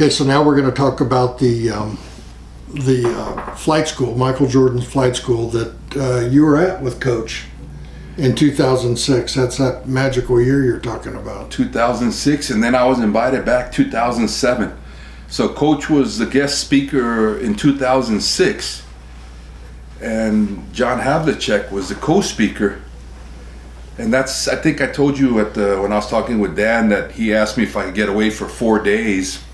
Okay, so now we're going to talk about the flight school, Michael Jordan's flight school that you were at with Coach in 2006. That's that magical year you're talking about. 2006, and then I was invited back 2007. So Coach was the guest speaker in 2006, and John Havlicek was the co-speaker. And that's, I think I told you when I was talking with Dan that he asked me if I could get away for 4 days.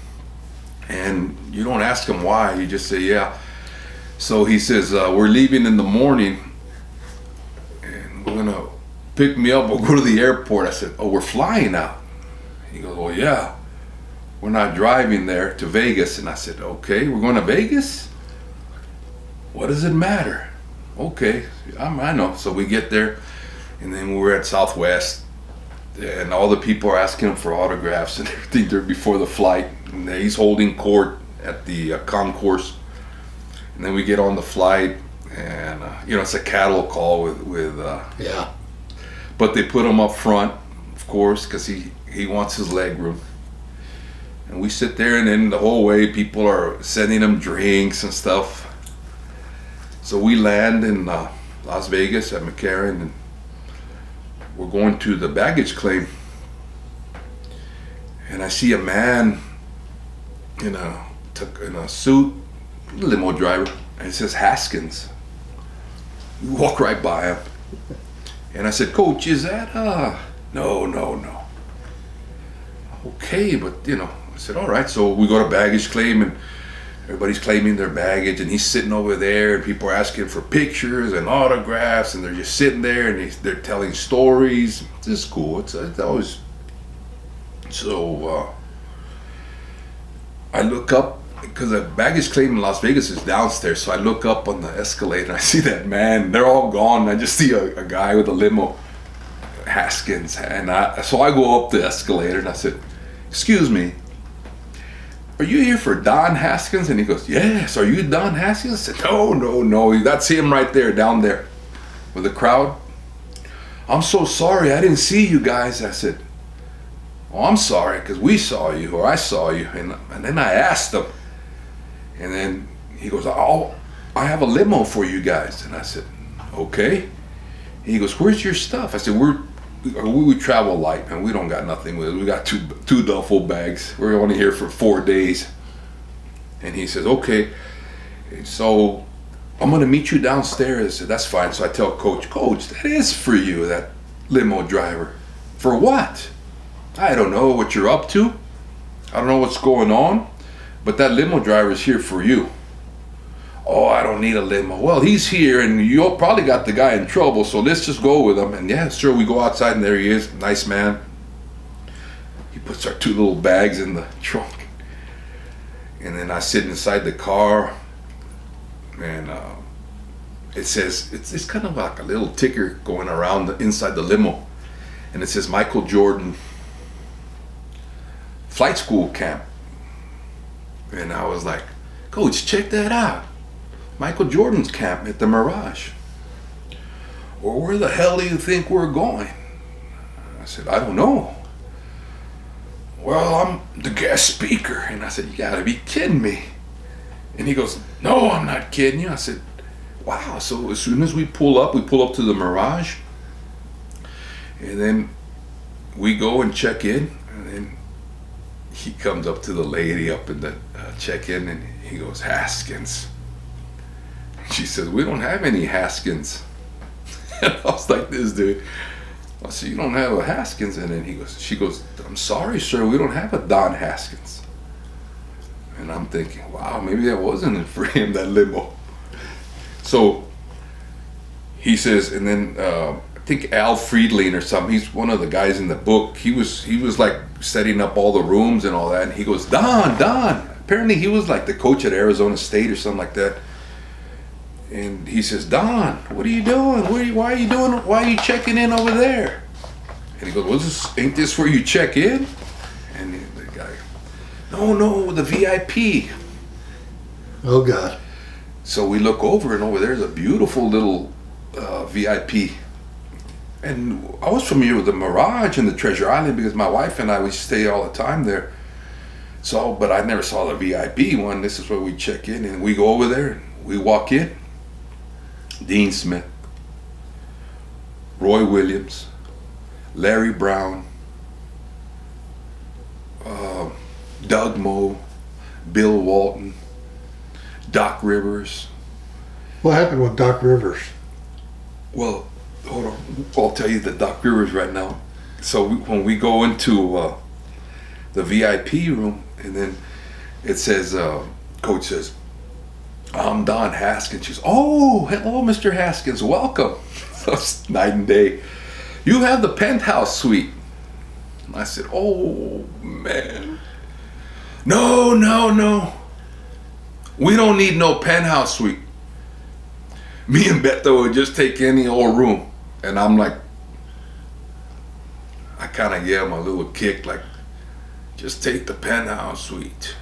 And you don't ask him why, you just say, yeah. So he says, we're leaving in the morning and we're gonna pick me up, we'll go to the airport. I said, oh, we're flying out. He goes, well, yeah, we're not driving there to Vegas. And I said, okay, we're going to Vegas? What does it matter? Okay, I know. So we get there, and then we're at Southwest, and all the people are asking him for autographs and everything there before the flight. And he's holding court at the concourse. And then we get on the flight, and it's a cattle call with yeah. But they put him up front, of course, because he wants his leg room. And we sit there, and then the whole way people are sending him drinks and stuff. So we land in Las Vegas at McCarran, and we're going to the baggage claim. And I see a man in a suit, limo driver, and it says Haskins. We walk right by him. And I said, Coach, is that, no. Okay, but I said, all right. So we go to baggage claim, and everybody's claiming their baggage, and he's sitting over there, and people are asking for pictures and autographs, and they're just sitting there, and they're telling stories. This is cool. It's always, so I look up, because the baggage claim in Las Vegas is downstairs, so I look up on the escalator, and I see that man. They're all gone, and I just see a guy with a limo, Haskins, and so I go up the escalator, and I said, excuse me, are you here for Don Haskins? And he goes, yes. Are you Don Haskins? I said, no, that's him right there, down there with the crowd. I'm so sorry, I didn't see you guys. I said, oh, I'm sorry, because we saw you, or I saw you. And then I asked him, and then he goes, oh, I have a limo for you guys. And I said, okay. And he goes, where's your stuff? I said, we travel light, man. We don't got nothing with us. We got two duffel bags. We're only here for 4 days. And he says, okay, so I'm gonna meet you downstairs. I said, that's fine. So I tell Coach, that is for you, that limo driver. For what? I don't know what you're up to. I don't know what's going on, but that limo driver is here for you. Oh, I don't need a limo. Well, he's here, and you probably got the guy in trouble, so let's just go with him. And yeah, sure, we go outside, and there he is. Nice man. He puts our 2 little bags in the trunk. And then I sit inside the car, and it says, it's kind of like a little ticker going around inside the limo. And it says Michael Jordan Flight School Camp. And I was like, Coach, check that out. Michael Jordan's camp at the Mirage. Or where the hell do you think we're going? I said, I don't know. Well, I'm the guest speaker. And I said, you gotta be kidding me. And he goes, no, I'm not kidding you. I said, wow. So as soon as we pull up to the Mirage, and then we go and check in, and then he comes up to the lady up in the check-in, and he goes, Haskins. She says, we don't have any Haskins. And I was like, this dude. I said, you don't have a Haskins? And then she goes, I'm sorry, sir, we don't have a Don Haskins. And I'm thinking, wow, maybe that wasn't for him, that limo. So he says, and then I think Al Friedling or something, he's one of the guys in the book. He was like setting up all the rooms and all that. And he goes, Don. Apparently he was like the coach at Arizona State or something like that. And he says, Don, what are you doing? Why are you checking in over there? And he goes, well, ain't this where you check in? And the guy, no, the VIP. Oh, God. So we look over, and over there's a beautiful little VIP. And I was familiar with the Mirage and the Treasure Island because my wife and I, we stay all the time there. So, but I never saw the VIP one. This is where we check in, and we go over there, and we walk in. Dean Smith, Roy Williams, Larry Brown, Doug Moe, Bill Walton, Doc Rivers. What happened with Doc Rivers? Well, hold on. I'll tell you the Doc Rivers right now. So when we go into the VIP room, and then it says, Coach says, I'm Don Haskins. She goes, oh, hello, Mr. Haskins. Welcome. That's night and day. You have the penthouse suite. And I said, oh, man. No. We don't need no penthouse suite. Me and Beto would just take any old room. And I'm like, I kind of gave him a little kick, like, just take the penthouse suite.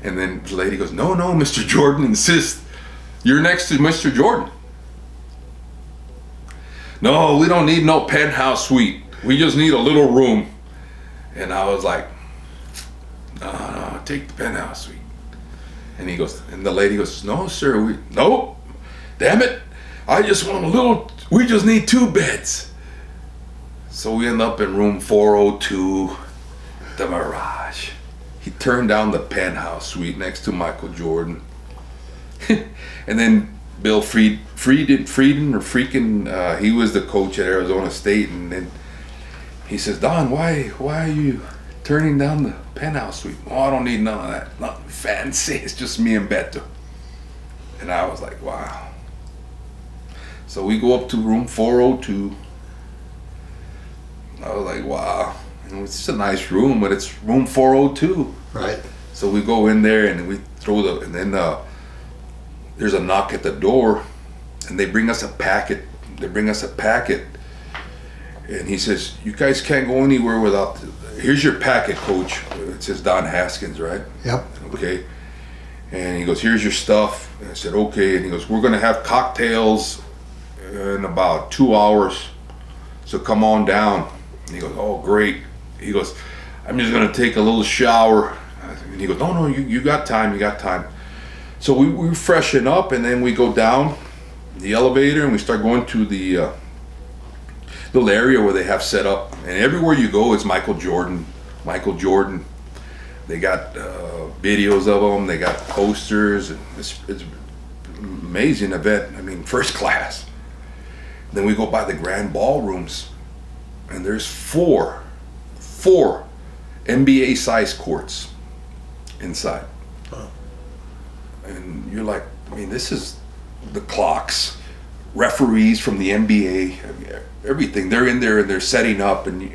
And then the lady goes, no, Mr. Jordan insists. You're next to Mr. Jordan. No, we don't need no penthouse suite. We just need a little room. And I was like, no, take the penthouse suite. And he goes, and the lady goes, no, sir, no, damn it. I just want a little, we just need 2 beds. So we end up in room 402, the Mirage. He turned down the penthouse suite next to Michael Jordan. And then Bill Frieden, he was the coach at Arizona State. And then he says, Don, why are you turning down the penthouse suite? Oh, I don't need none of that. Nothing fancy. It's just me and Beto. And I was like, wow. So we go up to room 402. I was like, wow. And it's just a nice room, but it's room 402. Right. So we go in there and we throw and then there's a knock at the door, and they bring us a packet. And he says, you guys can't go anywhere without, here's your packet, Coach. It says Don Haskins, right? Yep. Okay. And he goes, here's your stuff. And I said, okay. And he goes, we're going to have cocktails in about 2 hours. So come on down. And he goes, oh, great. He goes, I'm just going to take a little shower. And he goes, no, you got time. So we freshen up, and then we go down the elevator, and we start going to the little area where they have set up. And everywhere you go, it's Michael Jordan. They got videos of them. They got posters. And it's an amazing event. I mean, first class. Then we go by the grand ballrooms, and there's four NBA size courts inside. Wow. And you're like, I mean, this is the clocks, referees from the NBA, I mean, everything. They're in there and they're setting up, and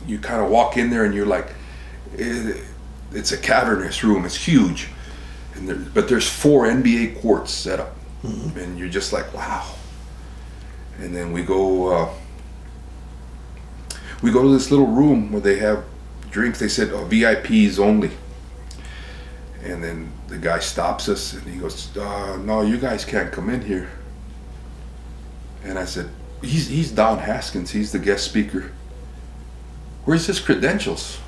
you kind of walk in there and you're like, it's a cavernous room. It's huge, but there's 4 NBA courts set up, and you're just like, wow. And then we go to this little room where they have drinks. They said, VIPs only. And then the guy stops us and he goes, no, you guys can't come in here. And I said, he's Don Haskins. He's the guest speaker. Where's his credentials?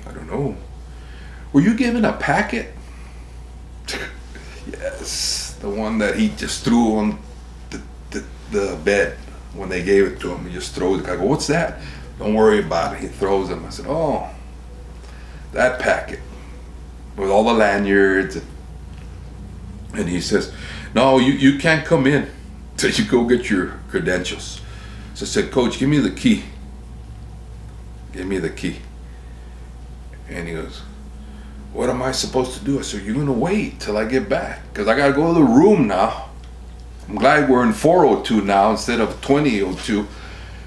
I don't know. Were you given a packet? Yes, the one that he just threw on the bed when they gave it to him. He just throws it. I go, what's that? Don't worry about it. He throws them. I said, oh, that packet with all the lanyards. And he says, no, you can't come in till you go get your credentials. So I said, Coach, give me the key. Give me the key. And he goes, what am I supposed to do? I said, you're going to wait till I get back, because I got to go to the room now. I'm glad we're in 402 now instead of 2002.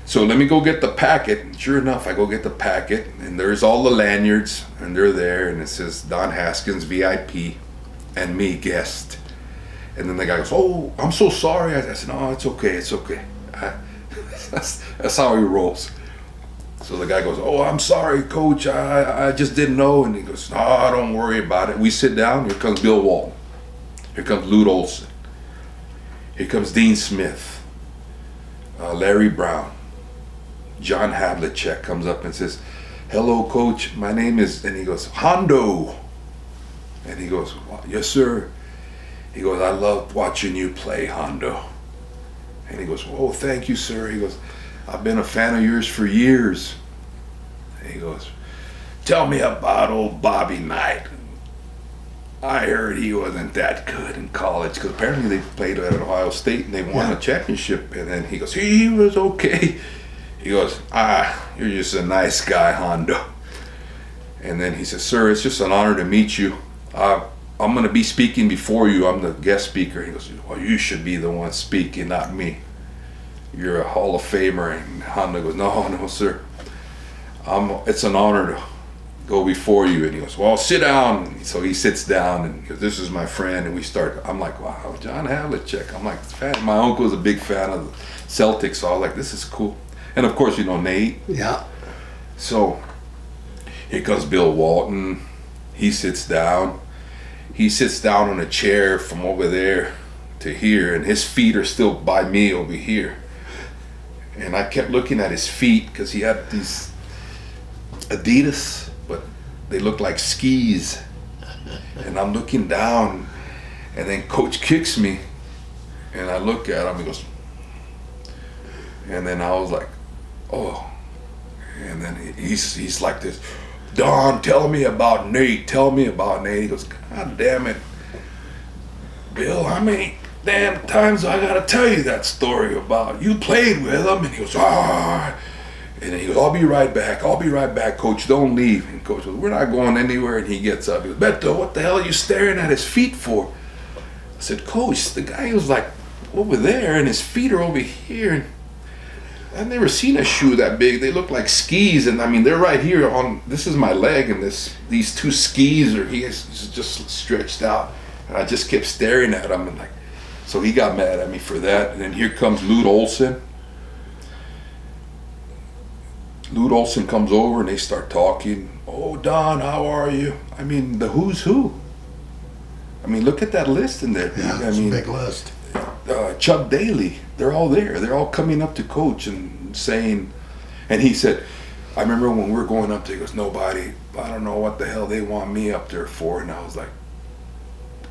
So let me go get the packet. And sure enough, I go get the packet, and there's all the lanyards, and they're there, and it says Don Haskins, VIP, and me, guest. And then the guy goes, oh, I'm so sorry. I said, no, it's okay. That's how he rolls. So the guy goes, oh, I'm sorry, Coach. I just didn't know. And he goes, no, don't worry about it. We sit down. Here comes Bill Walton. Here comes Lute Olson. Here comes Dean Smith. Larry Brown. John Havlicek comes up and says, hello, coach. My name is, and he goes, Hondo. And he goes, yes, sir. He goes, I love watching you play, Hondo. And he goes, oh, thank you, sir. He goes, I've been a fan of yours for years. And he goes, tell me about old Bobby Knight. I heard he wasn't that good in college, because apparently they played at Ohio State and they won a championship. And then he goes, he was okay. He goes, you're just a nice guy, Hondo. And then he says, sir, it's just an honor to meet you. I'm going to be speaking before you. I'm the guest speaker. He goes, well, you should be the one speaking, not me. You're a Hall of Famer. And Hondo goes, no, sir. It's an honor to go before you. And he goes, well, sit down. So he sits down and he goes, this is my friend. And we start, I'm like, wow, John Havlicek. I'm like, my uncle's a big fan of the Celtics. So I was like, this is cool. And of course, Nate. Yeah. So here comes Bill Walton. He sits down. He sits down on a chair from over there to here, and his feet are still by me over here. And I kept looking at his feet because he had these Adidas, but they look like skis. And I'm looking down, and then Coach kicks me, and I look at him. He goes, and then I was like, oh. And then he's like this. Don, tell me about Nate. Tell me about Nate. He goes, God damn it, Bill, how many damn times I gotta tell you that story about you played with him? And he goes, And then he goes, I'll be right back, Coach, don't leave. And Coach goes, we're not going anywhere. And he gets up. He goes, Beto, what the hell are you staring at his feet for? I said, Coach, the guy was like over there and his feet are over here. And I've never seen a shoe that big. They look like skis, and I mean they're right here on. This is my leg, and these two skis are he's just stretched out. And I just kept staring at him, and like, so he got mad at me for that. And then here comes Lute Olson. Lute Olson comes over, and they start talking. Oh, Don, how are you? I mean, the who's who. I mean, look at that list in there. Yeah, I it's mean, a big list. Chuck Daly, they're all there. They're all coming up to Coach and saying, and he said, I remember when we were going up there, he goes, nobody, I don't know what the hell they want me up there for. And I was like,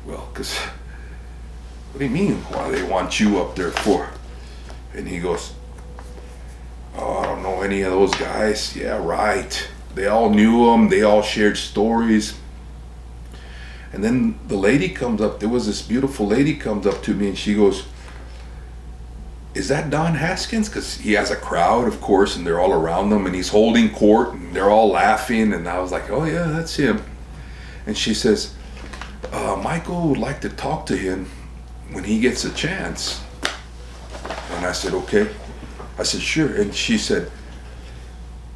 well, because, what do you mean, why they want you up there for? And he goes, oh, I don't know any of those guys. Yeah, right. They all knew him. They all shared stories. And then the lady comes up, there was this beautiful lady comes up to me and she goes, is that Don Haskins? Because he has a crowd, of course, and they're all around him and he's holding court and they're all laughing. And I was like, oh yeah, that's him. And she says, Michael would like to talk to him when he gets a chance. And I said, okay. I said, sure. And she said,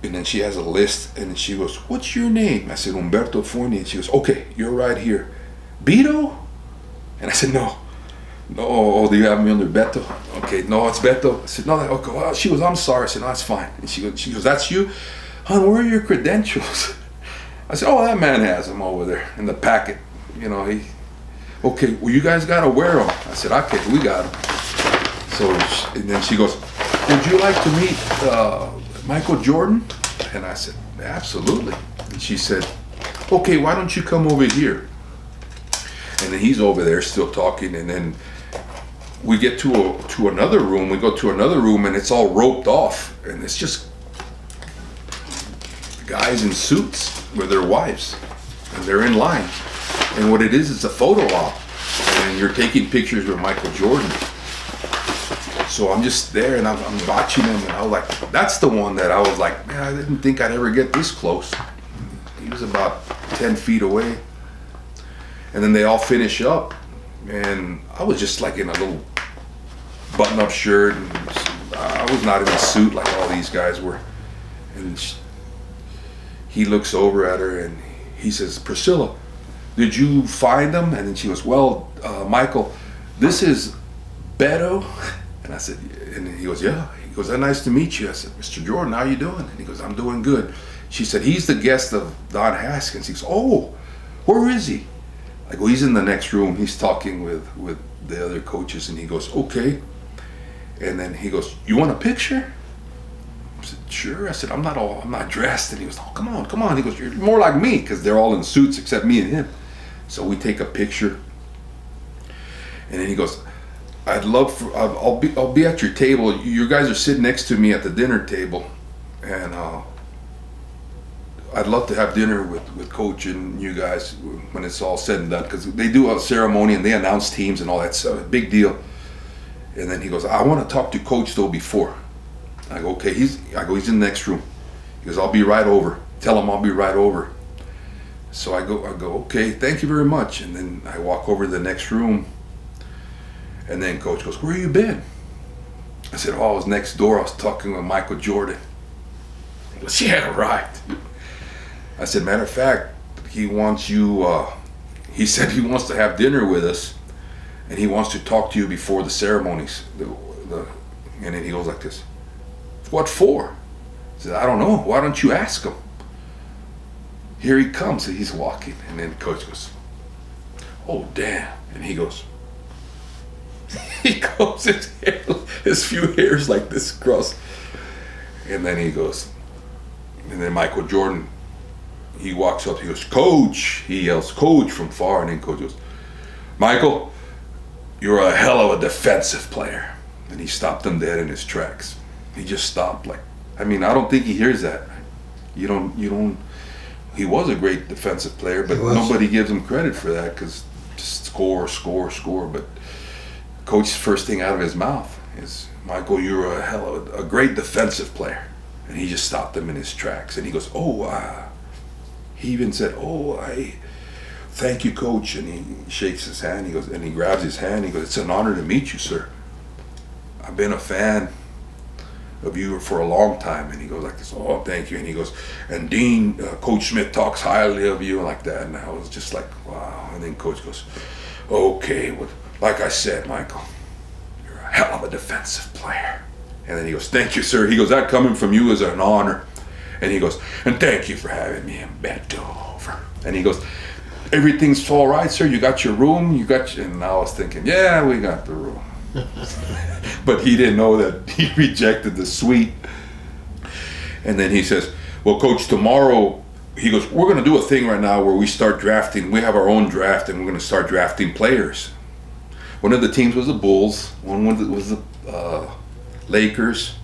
and then she has a list, and then she goes, what's your name? I said, Beto Fournier. And she goes, okay, you're right here. Beto? And I said, no. No, do you have me under Beto? Okay, no, it's Beto. I said, no, okay. Well, she goes, I'm sorry. I said, no, that's fine. And she goes, that's you? Hon, where are your credentials? I said, oh, that man has them over there in the packet. Okay, well, you guys got to wear them. I said, okay, we got them. So, and then she goes, would you like to meet Michael Jordan? And I said, absolutely. And she said, okay, why don't you come over here? And then he's over there still talking, and then we get to another room. We go to another room, and it's all roped off, and it's just guys in suits with their wives, and they're in line. And what it is, it's a photo op, and you're taking pictures with Michael Jordan. So I'm just there and I'm watching him, and I was like, that's the one that I was like, man, I didn't think I'd ever get this close. He was about 10 feet away. And then they all finish up, and I was just like in a little button-up shirt, and I was not in a suit like all these guys were. And he looks over at her and he says, Priscilla, did you find them? And then she goes, well, Michael, this is Beto. And I said, and he goes, yeah. He goes, nice to meet you. I said, Mr. Jordan, how you doing? And he goes, I'm doing good. She said, he's the guest of Don Haskins. He goes, oh, where is he? I go, he's in the next room. He's talking with the other coaches. And he goes, okay. And then he goes, you want a picture? I said, sure. I said, I'm not dressed. And he goes, oh, come on. He goes, you're more like me, because they're all in suits except me and him. So we take a picture. And then he goes, I'll be at your table. You guys are sitting next to me at the dinner table. And I'd love to have dinner with Coach and you guys when it's all said and done, because they do a ceremony and they announce teams and all that. So big deal. And then he goes, I want to talk to Coach though before. I go, okay. He's in the next room. He goes, I'll be right over. Tell him I'll be right over. So I go, okay, thank you very much. And then I walk over to the next room. And then Coach goes, where you been? I said, I was next door. I was talking with Michael Jordan. He goes, yeah, right. I said, matter of fact, he wants you, he said he wants to have dinner with us, and he wants to talk to you before the ceremonies. And then he goes like this, what for? I said, I don't know. Why don't you ask him? Here he comes. And he's walking. And then Coach goes, oh, damn. And he goes, he combs his few hairs like this across. And then he goes, and then Michael Jordan, he walks up, he goes, Coach. He yells, Coach, from far. And then Coach goes, Michael, you're a hell of a defensive player. And he stopped him dead in his tracks. He just stopped. I don't think he hears that. You don't, he was a great defensive player, but nobody gives him credit for that, because just score. But Coach's first thing out of his mouth is, Michael, you're a hell of a great defensive player. And he just stopped him in his tracks. And he goes, he even said, I thank you, Coach. And he shakes his hand. He goes, and he grabs his hand. He goes, it's an honor to meet you, sir. I've been a fan of you for a long time. And he goes like this, oh, thank you. And he goes, and Dean, Coach Smith talks highly of you, and like that. And I was just like, wow. And then Coach goes, okay, well, like I said, Michael, you're a hell of a defensive player. And then he goes, thank you, sir. He goes, that coming from you is an honor. And he goes, and thank you for having me in Beto. And he goes, everything's all right, sir. You got your room. And I was thinking, yeah, we got the room. But he didn't know that he rejected the suite. And then he says, well, Coach, tomorrow, he goes, we're going to do a thing right now where we start drafting. We have our own draft, and we're going to start drafting players. One of the teams was the Bulls. One was the Lakers.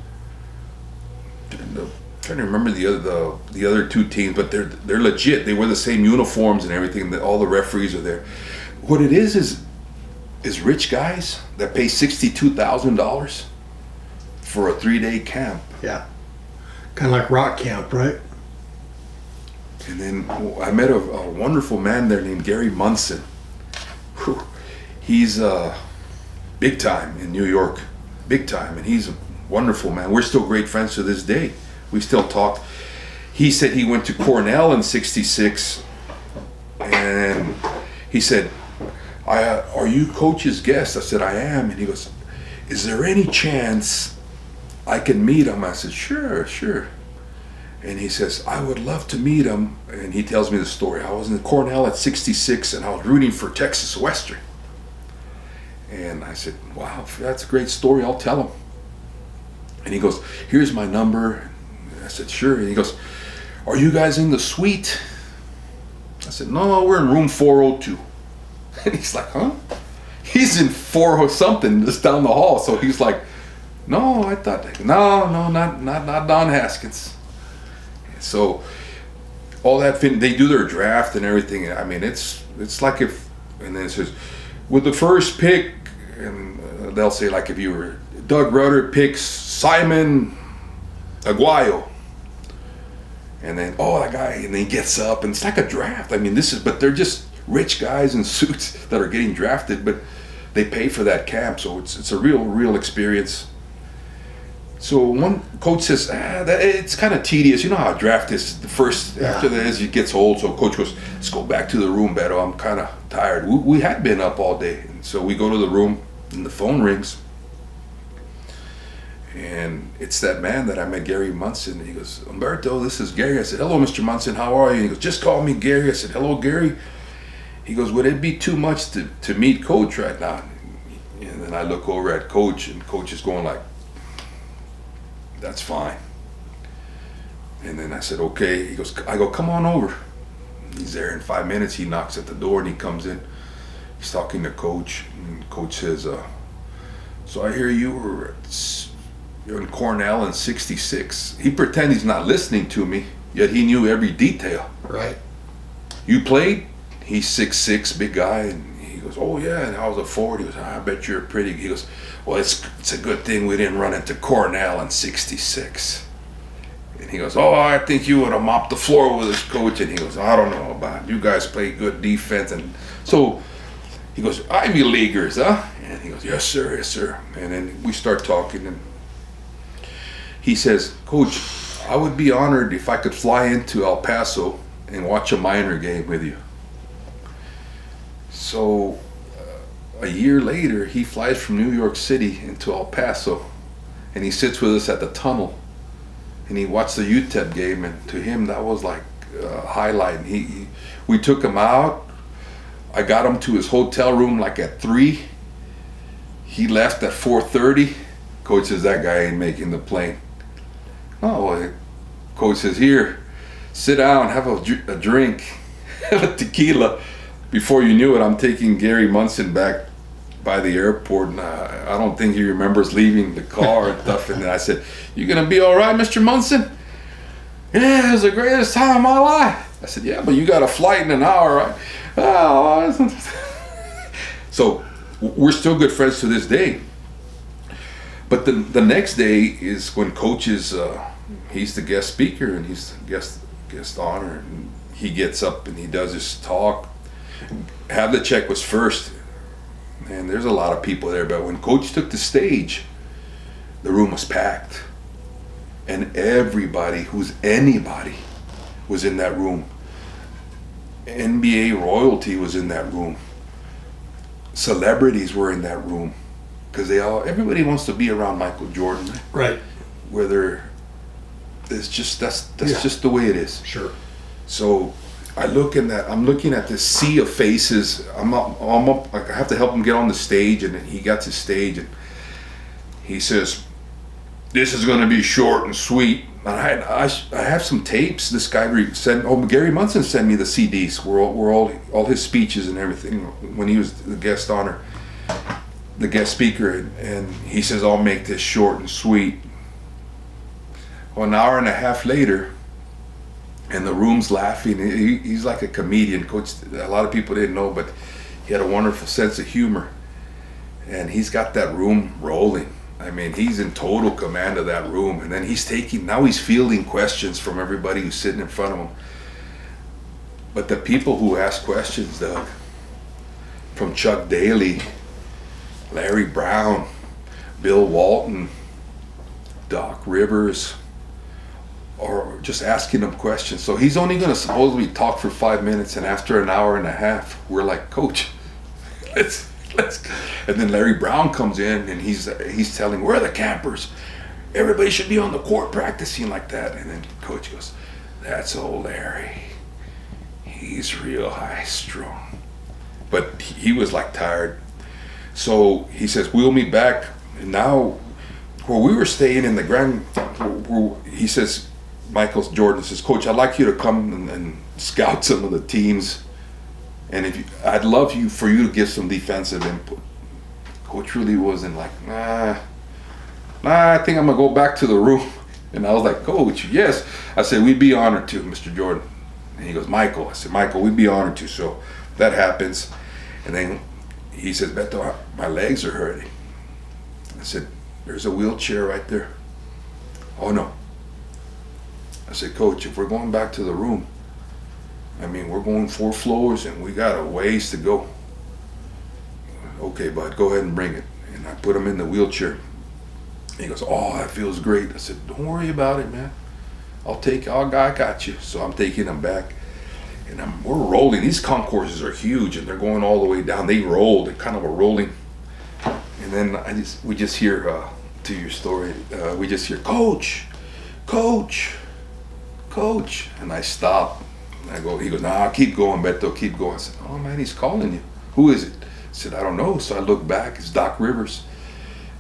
I'm trying to remember the other two teams, but they're legit. They wear the same uniforms and everything. All the referees are there. What it is rich guys that pay $62,000 for a 3-day camp. Yeah, kind of like rock camp, right? And then I met a wonderful man there named Gary Munson. Whew. He's big time in New York, big time, and he's a wonderful man. We're still great friends to this day. We still talk. He said he went to Cornell in '66, and he said, are you Coach's guest? I said, I am. And he goes, is there any chance I can meet him? I said, sure. And he says, I would love to meet him. And he tells me the story. I was in Cornell at '66, and I was rooting for Texas Western. And I said, wow, that's a great story. I'll tell him. And he goes, here's my number. And I said, sure. And he goes, are you guys in the suite? I said, no, we're in room 402. And he's like, huh? He's in 4 something just down the hall. So he's like, no, I thought, no, not Don Haskins. So all that, they do their draft and everything. I mean, it's like if, and then it says, with the first pick, and they'll say like if you were, Doug Rutter picks Simon Aguayo. And then, that guy, and then he gets up, and it's like a draft. I mean, but they're just rich guys in suits that are getting drafted, but they pay for that camp, so it's a real experience. So one coach says, it's kind of tedious. You know how a draft is. The first, after that, as it gets old, so coach goes, let's go back to the room, Beto. I'm kind of tired. We had been up all day, and so we go to the room, and the phone rings. And it's that man that I met, Gary Munson. And he goes, Umberto, this is Gary. I said, hello, Mr. Munson, how are you? And he goes, just call me Gary. I said, hello, Gary. He goes, would it be too much to meet Coach right now? And then I look over at Coach, and Coach is going like, that's fine. And then I said, okay. I go, come on over. He's there in 5 minutes. He knocks at the door and he comes in. He's talking to Coach. And Coach says, so I hear you're in Cornell in '66. He pretends he's not listening to me, yet he knew every detail. Right. You played? He's 6'6", big guy. And he goes, oh yeah. And I was a forward. He goes, I bet you're pretty. He goes, well, it's a good thing we didn't run into Cornell in '66. And he goes, oh, I think you would have mopped the floor with us, Coach. And he goes, I don't know about it. You guys play good defense. And so he goes, Ivy Leaguers, huh? And he goes, yes, sir, yes, sir. And then we start talking. And he says, Coach, I would be honored if I could fly into El Paso and watch a minor game with you. So a year later, he flies from New York City into El Paso. And he sits with us at the tunnel. And he watched the UTEP game, and to him that was like a highlight. We took him out. I got him to his hotel room like at 3. He left at 4:30. Coach says, that guy ain't making the plane. Oh, well, Coach says, here, sit down, have a drink, have a tequila. Before you knew it, I'm taking Gary Munson back by the airport, and I don't think he remembers leaving the car and stuff. And then I said, you gonna be all right, Mr. Munson? Yeah, it was the greatest time of my life. I said, yeah, but you got a flight in an hour, right? Oh. So we're still good friends to this day. But the next day is when Coach is, he's the guest speaker and he's the guest honor. And he gets up and he does his talk. Havlicek was first. And there's a lot of people there, but when Coach took the stage, the room was packed. And everybody who's anybody was in that room. NBA royalty was in that room. Celebrities were in that room. Because everybody wants to be around Michael Jordan. Right. Whether it's just that's just the way it is. Sure. So I'm looking at this sea of faces. I'm up. Like I have to help him get on the stage, and then he got to stage, and he says, "This is going to be short and sweet." And I have some tapes. This guy Gary Munson sent me the CDs where all his speeches and everything when he was the guest speaker, and he says, "I'll make this short and sweet." Well, an hour and a half later, and the room's laughing. He's like a comedian. Coach, a lot of people didn't know, but he had a wonderful sense of humor. And he's got that room rolling. I mean, he's in total command of that room. And then he's fielding questions from everybody who's sitting in front of him. But the people who ask questions, Doug, from Chuck Daly, Larry Brown, Bill Walton, Doc Rivers, or just asking him questions. So he's only going to supposedly talk for 5 minutes, and after an hour and a half, we're like, Coach, let's. And then Larry Brown comes in, and he's telling, where are the campers? Everybody should be on the court practicing like that. And then Coach goes, that's old Larry. He's real high strung. But he was like tired. So he says, we'll meet back. And now, where we were staying in the Grand, he says, Michael Jordan says, Coach, I'd like you to come and scout some of the teams, and I'd love for you to give some defensive input. Coach really wasn't like, nah, I think I'm gonna go back to the room. And I was like, Coach, yes. I said, we'd be honored to, Mr. Jordan. And he goes, Michael. I said, Michael, we'd be honored to. So that happens, and then he says, Beto, my legs are hurting. I said, there's a wheelchair right there. Oh no. I said, Coach, if we're going back to the room, I mean, we're going 4 floors and we got a ways to go. Okay, bud, go ahead and bring it. And I put him in the wheelchair. He goes, oh, that feels great. I said, don't worry about it, man. I got you. So I'm taking him back, and we're rolling. These concourses are huge, and they're going all the way down. They roll. They're kind of a rolling. And then we just hear, to your story, we just hear, Coach. And I stop. He goes, nah, keep going, Beto, keep going. I said, oh man, he's calling you. Who is it? I said, I don't know. So I look back, it's Doc Rivers.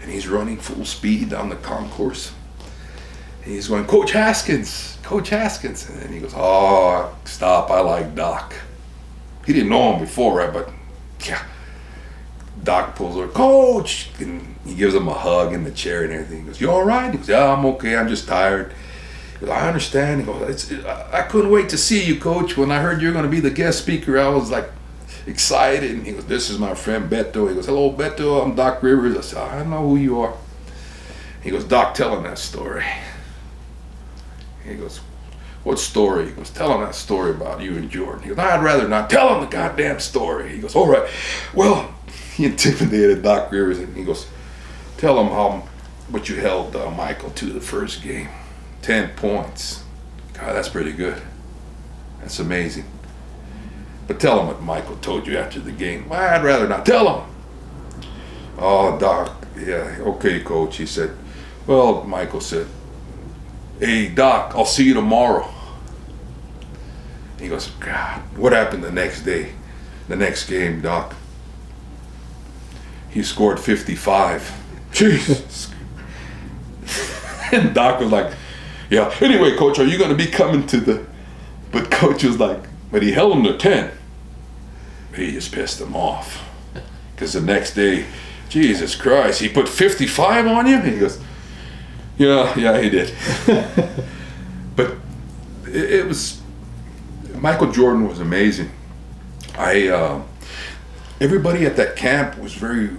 And he's running full speed down the concourse. He's going, Coach Haskins. And then he goes, oh, stop, I like Doc. He didn't know him before, right? But yeah, Doc pulls over, Coach, and he gives him a hug in the chair and everything. He goes, you all right? He goes, yeah, I'm okay, I'm just tired. He goes, I understand. He goes, I couldn't wait to see you, Coach. When I heard you were going to be the guest speaker, I was like excited. And he goes, this is my friend Beto. He goes, hello, Beto, I'm Doc Rivers. I said, I know who you are. He goes, Doc, tell him that story. He goes, what story? He goes, tell him that story about you and Jordan. He goes, I'd rather not. Tell him the goddamn story. He goes, all right. Well, he intimidated Doc Rivers, and he goes, tell him what you held Michael to the first game. 10 points. God, that's pretty good. That's amazing. But tell him what Michael told you after the game. Well, I'd rather not. Tell him. Oh, Doc, yeah, okay, Coach. He said, well, Michael said, hey, Doc, I'll see you tomorrow. He goes, God, what happened the next day? The next game, Doc? He scored 55. Jesus. And Doc was like, yeah, anyway, Coach, are you going to be coming to the... But Coach was like, but he held him to 10. But he just pissed him off. Because the next day, Jesus Christ, he put 55 on you? And he goes, yeah, he did. But it was... Michael Jordan was amazing. Everybody at that camp was very,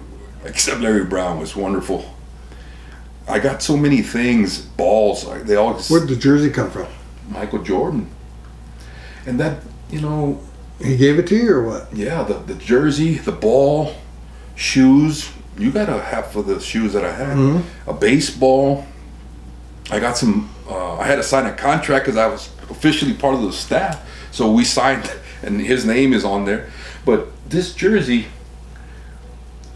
except Larry Brown, was wonderful. I got so many things, balls. They all. Where'd the jersey come from? Michael Jordan. And that, He gave it to you or what? Yeah, the jersey, the ball, shoes. You got a half of the shoes that I had. Mm-hmm. A baseball. I got some. I had to sign a contract because I was officially part of the staff. So we signed, and his name is on there. But this jersey,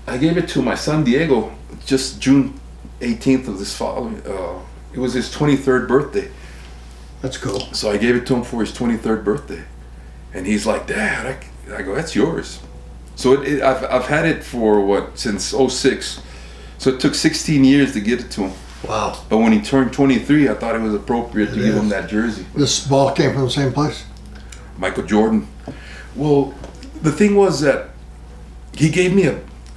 I gave it to my son Diego just June 18th of this following. It was his 23rd birthday. That's cool. So I gave it to him for his 23rd birthday, and he's like, Dad, I go, that's yours. So I've had it for since '06. So it took 16 years to get it to him. Wow. But when he turned 23, I thought it was appropriate to give him that jersey. This ball came from the same place? Michael Jordan. Well, the thing was that he gave me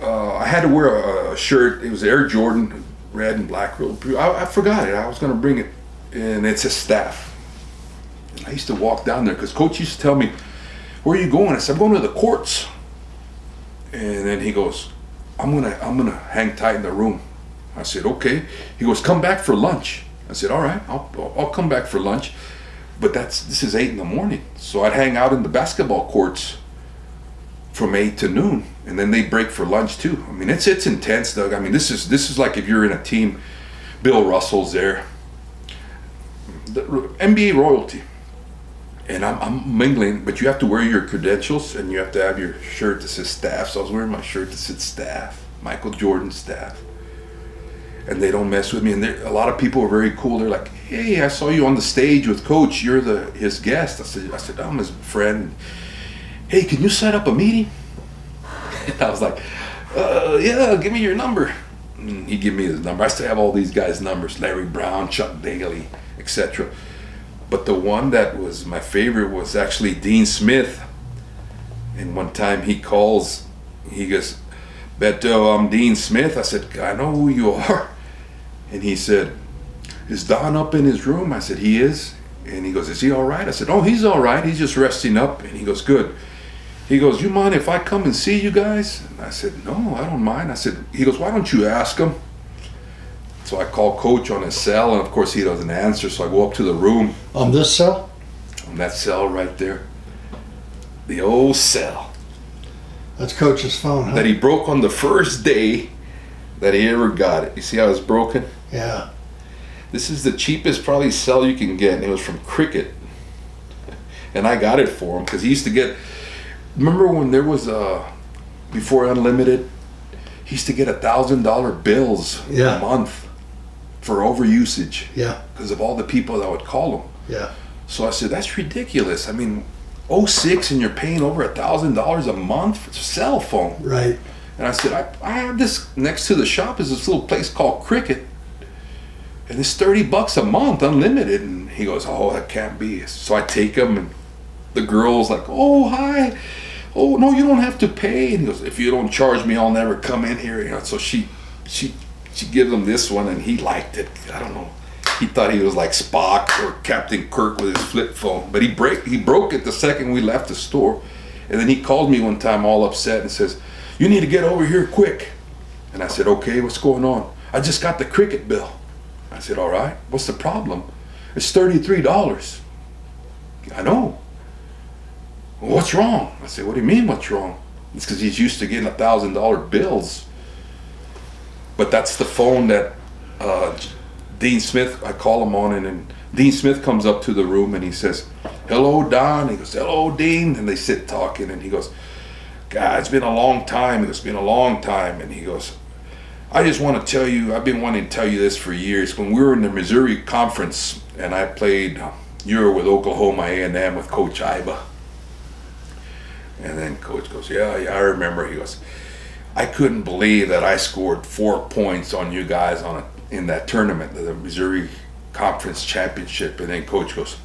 I had to wear a shirt. It was Air Jordan, red and black. I forgot it. I was going to bring it, and it's a staff. And I used to walk down there because Coach used to tell me, where are you going? I said, I'm going to the courts. And then he goes, I'm gonna hang tight in the room. I said, okay. He goes, come back for lunch. I said, all right, I'll come back for lunch. But this is 8 a.m. So I'd hang out in the basketball courts from 8 to noon, and then they break for lunch too. I mean, it's intense, Doug. I mean, this is like if you're in a team. Bill Russell's there, the NBA royalty, and I'm mingling. But you have to wear your credentials, and you have to have your shirt that says staff. So I was wearing my shirt that said staff, Michael Jordan staff. And they don't mess with me. And a lot of people are very cool. They're like, hey, I saw you on the stage with Coach. You're his guest. I said, I'm his friend. Hey, can you set up a meeting? And I was like, yeah, give me your number. And he gave me his number. I still have all these guys' numbers. Larry Brown, Chuck Daly, etc. But the one that was my favorite was actually Dean Smith. And one time he calls, he goes, Beto, I'm Dean Smith. I said, I know who you are. And he said, is Don up in his room? I said, he is. And he goes, is he all right? I said, oh, he's all right. He's just resting up. And he goes, good. He goes, you mind if I come and see you guys? And I said, no, I don't mind. He goes, why don't you ask him? So I call Coach on his cell, and of course he doesn't answer. So I go up to the room. On this cell? On that cell right there. The old cell. That's Coach's phone, huh? That he broke on the first day that he ever got it. You see how it's broken? Yeah. This is the cheapest probably cell you can get, and it was from Cricket. And I got it for him because he used to get. Remember when there was before Unlimited, he used to get $1,000 bills a month for overusage. Yeah. Because of all the people that would call him. Yeah. So I said, that's ridiculous. I mean, '06 and you're paying over $1,000 a month for a cell phone. Right. And I said, I have this next to the shop is this little place called Cricket. And it's $30 a month, unlimited. And he goes, oh, that can't be. So I take him, and the girl's like, oh, hi. Oh, no, you don't have to pay. And he goes, if you don't charge me, I'll never come in here. You know, so she gives him this one, and he liked it. I don't know. He thought he was like Spock or Captain Kirk with his flip phone. But he broke it the second we left the store. And then he called me one time all upset and says, you need to get over here quick. And I said, okay, what's going on? I just got the cricket bill. I said, all right, what's the problem? It's $33. I know. Well, what's wrong? I said, what do you mean what's wrong? It's because he's used to getting $1,000 bills. But that's the phone that Dean Smith, I call him on, and then Dean Smith comes up to the room and he says, hello, Don. He goes, hello, Dean. And they sit talking, and he goes, God, it's been a long time. It's been a long time. And he goes, I just want to tell you, I've been wanting to tell you this for years. When we were in the Missouri Conference and I played Euro with Oklahoma A&M with Coach Iba. And then Coach goes, yeah, I remember. He goes, I couldn't believe that I scored 4 points on you guys in that tournament, the Missouri Conference Championship. And then Coach goes,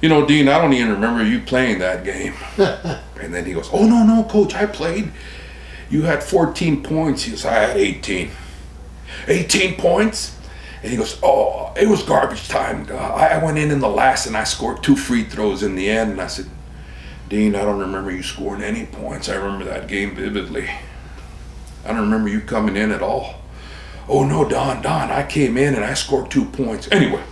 you know, Dean, I don't even remember you playing that game. And then he goes, oh, no, Coach, I played. You had 14 points. He goes, I had 18. 18 points? And he goes, oh, it was garbage time. I went in the last and I scored 2 free throws in the end. And I said, Dean, I don't remember you scoring any points. I remember that game vividly. I don't remember you coming in at all. Oh, no, Don, I came in and I scored 2 points. Anyway,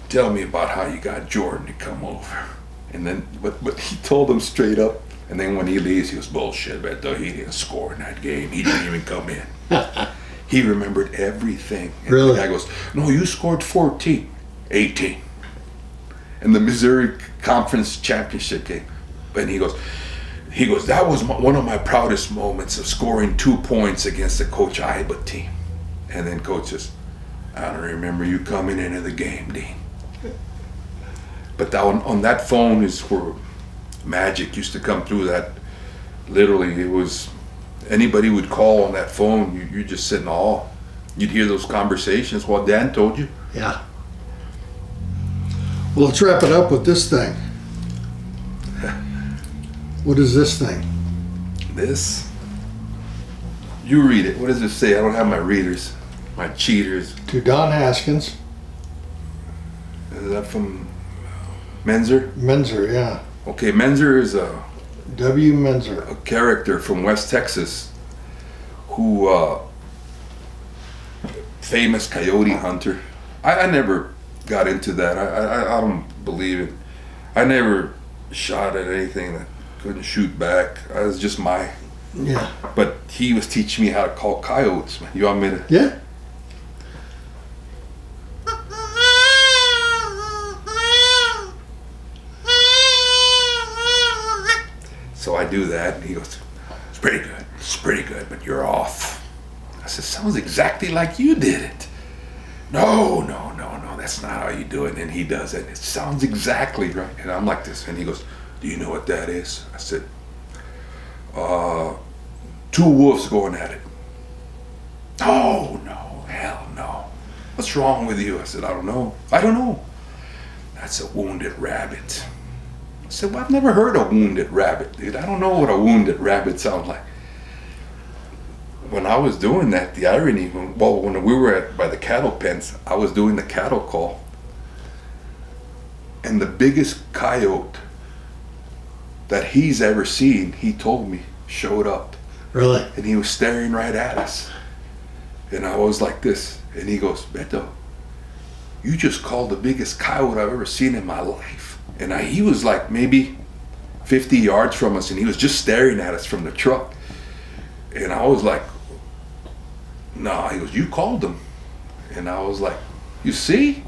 tell me about how you got Jordan to come over. And then, but he told him straight up. And then when he leaves, he goes, bullshit, Beto, he didn't score in that game. He didn't even come in. He remembered everything. And really? The guy goes, no, you scored 14, 18. In the Missouri Conference Championship game. And he goes, that was one of my proudest moments of scoring 2 points against the Coach Iba team. And then Coach says, I don't remember you coming into the game, Dean. But on that phone is where magic used to come through. That literally, it was, anybody would call on that phone, you just sit in awe. You'd hear those conversations, what Dan told you. Yeah. Well, let's wrap it up with this thing. What is this thing? This? You read it. What does it say? I don't have my readers, my cheaters. To Don Haskins. Is that from Menzer? Menzer, yeah. Okay, Menzer is a W. Menzer, a character from West Texas who famous coyote hunter. I never got into that. I don't believe it. I never shot at anything that couldn't shoot back. I was just my. Yeah. But he was teaching me how to call coyotes, man. You want me to? Yeah. So I do that, and he goes, it's pretty good, but you're off. I said, sounds exactly like you did it. No, that's not how you do it. And he does it. It sounds exactly right. And I'm like this, and he goes, do you know what that is? I said, 2 wolves going at it. Oh, no, hell no. What's wrong with you? I said, I don't know. That's a wounded rabbit. I said, well, I've never heard a wounded rabbit, dude. I don't know what a wounded rabbit sounds like. When I was doing that, the irony, when we were by the cattle pens, I was doing the cattle call. And the biggest coyote that he's ever seen, he told me, showed up. Really? And he was staring right at us. And I was like this. And he goes, Beto, you just called the biggest coyote I've ever seen in my life. And he was like maybe 50 yards from us, and he was just staring at us from the truck. And I was like, nah. He goes, you called him. And I was like, you see?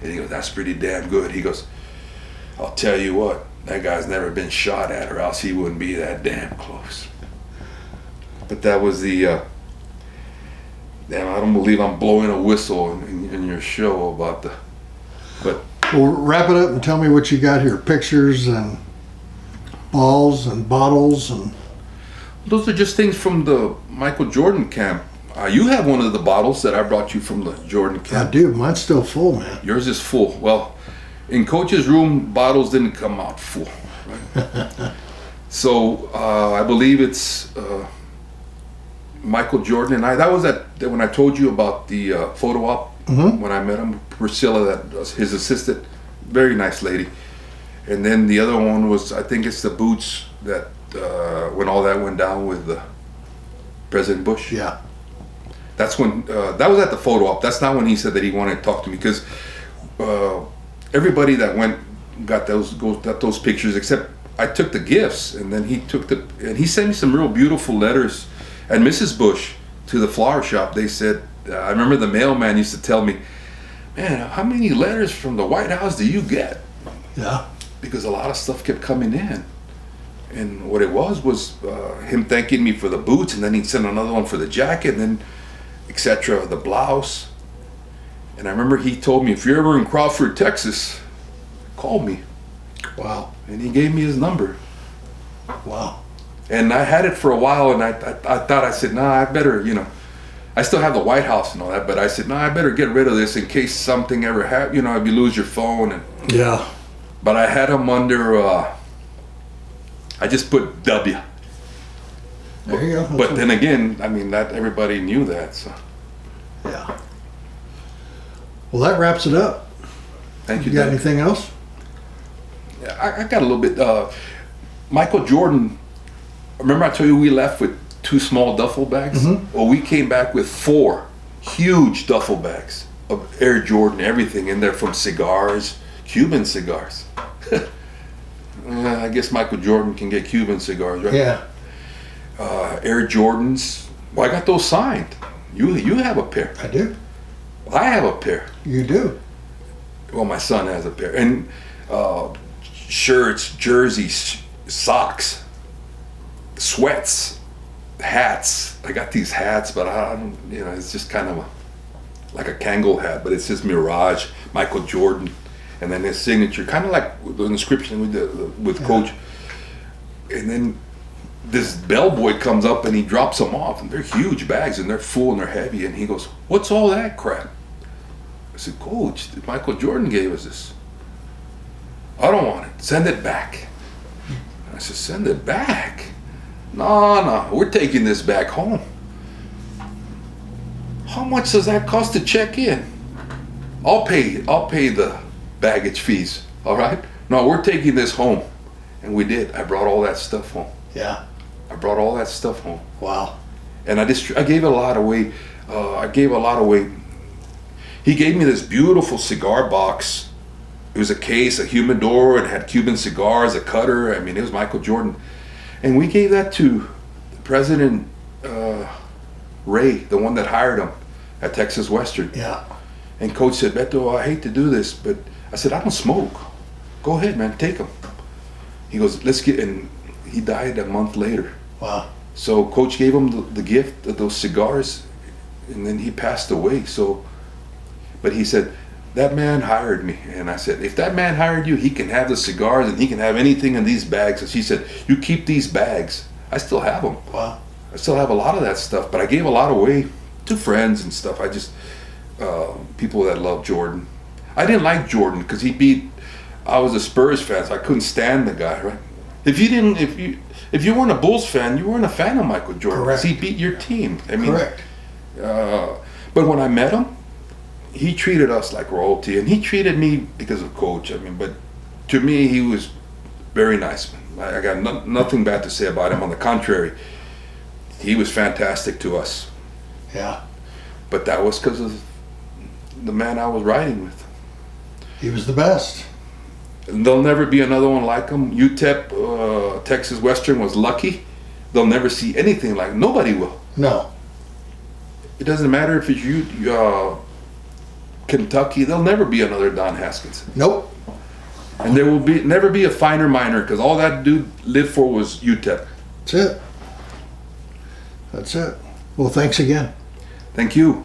And he goes, that's pretty damn good. He goes, I'll tell you what, that guy's never been shot at, or else he wouldn't be that damn close. But that was the, damn, I don't believe I'm blowing a whistle in your show about the, but. Well, wrap it up and tell me what you got here. Pictures and balls and bottles and. Those are just things from the Michael Jordan camp. You have one of the bottles that I brought you from the Jordan I camp. do. Mine's still full, man. Yours is full. Well, in Coach's room, bottles didn't come out full. Right? So I believe it's Michael Jordan and I. That was when I told you about the photo op when I met him. Priscilla, that was his assistant, very nice lady. And then the other one was, I think it's the boots that when all that went down with President Bush. Yeah. That's when that was at the photo op. That's not when he said that he wanted to talk to me, because everybody that went got those pictures, except I took the gifts, and then he sent me some real beautiful letters. And Mrs. Bush, to the flower shop, they said, I remember the mailman used to tell me, man, how many letters from the White House do you get? Yeah. Because a lot of stuff kept coming in. And what it was him thanking me for the boots, and then he'd send another one for the jacket, and then etc., the blouse. And I remember he told me, if you're ever in Crawford, Texas, call me. Wow. And he gave me his number. Wow. And I had it for a while, and I said, nah, I better, I still have the White House and all that, but I said, nah, I better get rid of this in case something ever happens, if you lose your phone. And Yeah. but I had him under, I just put W. There you go. But then again, I mean, not everybody knew that, so. Yeah. Well, that wraps it up. Thank you, You got Doug. anything else? I got a little bit, Michael Jordan, remember I told you we left with 2 small duffel bags? Well, we came back with 4 huge duffel bags of Air Jordan, everything in there, from cigars, Cuban cigars. I guess Michael Jordan can get Cuban cigars, right? Yeah. Air Jordans. Well, I got those signed. You have a pair. I do. I have a pair. You do. Well, my son has a pair. And shirts, jerseys, socks, sweats, hats. I got these hats, but I don't, it's just kind of like a Kangol hat, but it says Mirage, Michael Jordan, and then his signature, kind of like the inscription with Coach. And then this bellboy comes up and he drops them off, and they're huge bags, and they're full and they're heavy, and he goes, "What's all that crap?" I said, "Coach, Michael Jordan gave us this." "I don't want it. Send it back." I said, "Send it back? No, we're taking this back home." "How much does that cost to check in?" I'll pay the baggage fees, all right? "No, we're taking this home." And we did. I brought all that stuff home. Yeah. I brought all that stuff home. Wow. And I gave a lot away. He gave me this beautiful cigar box. It was a case, a humidor, and had Cuban cigars, a cutter. I mean, it was Michael Jordan. And we gave that to President Ray, the one that hired him at Texas Western. Yeah. And Coach said, "Beto, I hate to do this, but," I said, "I don't smoke. Go ahead, man, take them." He goes, "Let's get," and he died a month later. Wow. So Coach gave him the gift of those cigars, and then he passed away. So, but he said, "That man hired me." And I said, "If that man hired you, he can have the cigars and he can have anything in these bags." And she said, "You keep these bags." I still have them. Wow. I still have a lot of that stuff, but I gave a lot away to friends and stuff. I just, people that love Jordan. I didn't like Jordan because I was a Spurs fan, so I couldn't stand the guy, right? If you weren't a Bulls fan, you weren't a fan of Michael Jordan. Correct. 'Cause he beat your team. I mean, Correct. But when I met him, he treated us like royalty, and he treated me because of Coach. I mean, but to me, he was very nice. I got nothing bad to say about him. On the contrary, he was fantastic to us. Yeah. But that was because of the man I was riding with. He was the best. And there'll never be another one like him. UTEP, Texas Western was lucky. They'll never see anything like him. Nobody will. No. It doesn't matter if it's Kentucky. There'll never be another Don Haskins. Nope. And there will never be a finer minor, because all that dude lived for was UTEP. That's it. That's it. Well, thanks again. Thank you.